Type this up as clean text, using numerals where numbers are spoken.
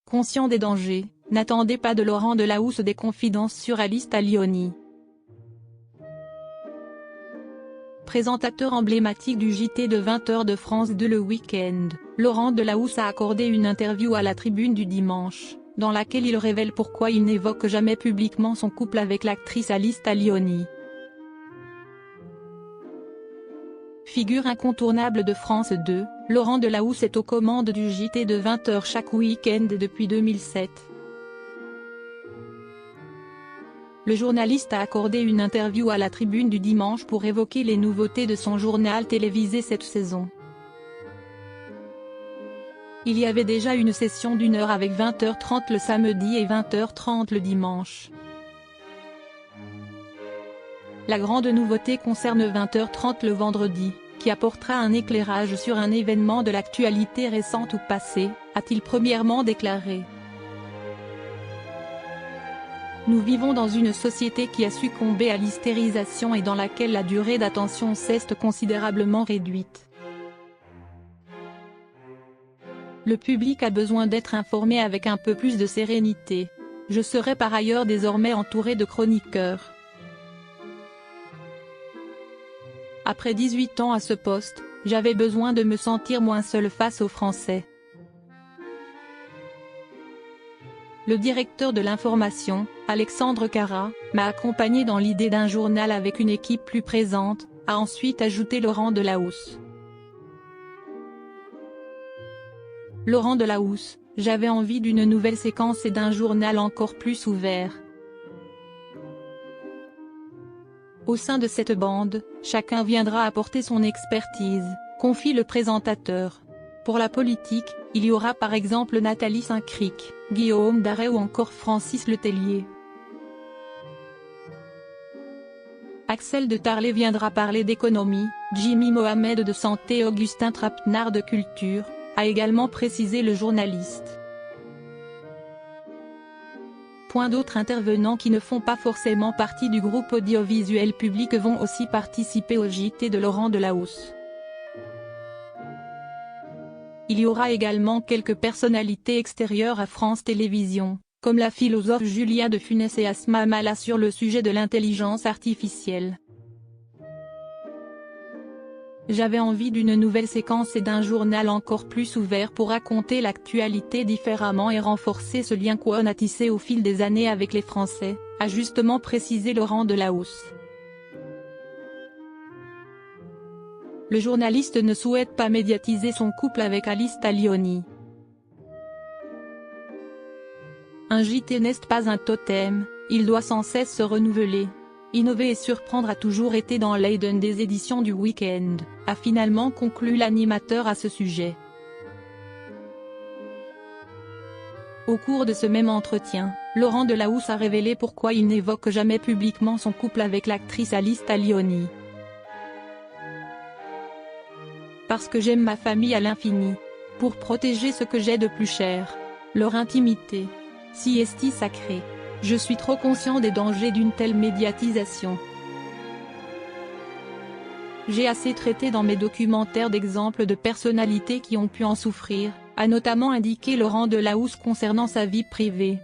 Conscient des dangers, n'attendez pas de Laurent Delahousse des confidences sur Alice Taglioni. Présentateur emblématique du JT de 20h de France 2 le week-end, Laurent Delahousse a accordé une interview à la Tribune du dimanche, dans laquelle il révèle pourquoi il n'évoque jamais publiquement son couple avec l'actrice Alice Taglioni. Figure incontournable de France 2, Laurent Delahousse est aux commandes du JT de 20h chaque week-end depuis 2007. Le journaliste a accordé une interview à la Tribune du dimanche pour évoquer les nouveautés de son journal télévisé cette saison. Il y avait déjà une session d'1 heure avec 20h30 le samedi et 20h30 le dimanche. La grande nouveauté concerne 20h30 le vendredi, qui apportera un éclairage sur un événement de l'actualité récente ou passée, a-t-il premièrement déclaré. Nous vivons dans une société qui a succombé à l'hystérisation et dans laquelle la durée d'attention s'est considérablement réduite. Le public a besoin d'être informé avec un peu plus de sérénité. Je serai par ailleurs désormais entouré de chroniqueurs. Après 18 ans à ce poste, j'avais besoin de me sentir moins seul face aux Français. Le directeur de l'information, Alexandre Carra, m'a accompagné dans l'idée d'un journal avec une équipe plus présente, a ensuite ajouté Laurent Delahousse. Laurent Delahousse, j'avais envie d'une nouvelle séquence et d'un journal encore plus ouvert. Au sein de cette bande, chacun viendra apporter son expertise, confie le présentateur. Pour la politique, il y aura par exemple Nathalie Saint-Cric, Guillaume Darret ou encore Francis Letellier. Axel de Tarlet viendra parler d'économie, Jimmy Mohamed de santé et Augustin Trapenard de culture, a également précisé le journaliste. Point d'autres intervenants qui ne font pas forcément partie du groupe audiovisuel public vont aussi participer au JT de Laurent Delahousse. Il y aura également quelques personnalités extérieures à France Télévisions, comme la philosophe Julia de Funès et Asma Mala sur le sujet de l'intelligence artificielle. J'avais envie d'une nouvelle séquence et d'un journal encore plus ouvert pour raconter l'actualité différemment et renforcer ce lien qu'on a tissé au fil des années avec les Français, a justement précisé Laurent Delahousse. Le journaliste ne souhaite pas médiatiser son couple avec Alice Taglioni. Un JT n'est pas un totem, il doit sans cesse se renouveler. Innover et surprendre a toujours été dans l'ADN des éditions du week-end, a finalement conclu l'animateur à ce sujet. Au cours de ce même entretien, Laurent Delahousse a révélé pourquoi il n'évoque jamais publiquement son couple avec l'actrice Alice Taglioni. Parce que j'aime ma famille à l'infini. Pour protéger ce que j'ai de plus cher. Leur intimité. Si est sacrée. Je suis trop conscient des dangers d'une telle médiatisation. J'ai assez traité dans mes documentaires d'exemples de personnalités qui ont pu en souffrir, a notamment indiqué Laurent Delahousse concernant sa vie privée.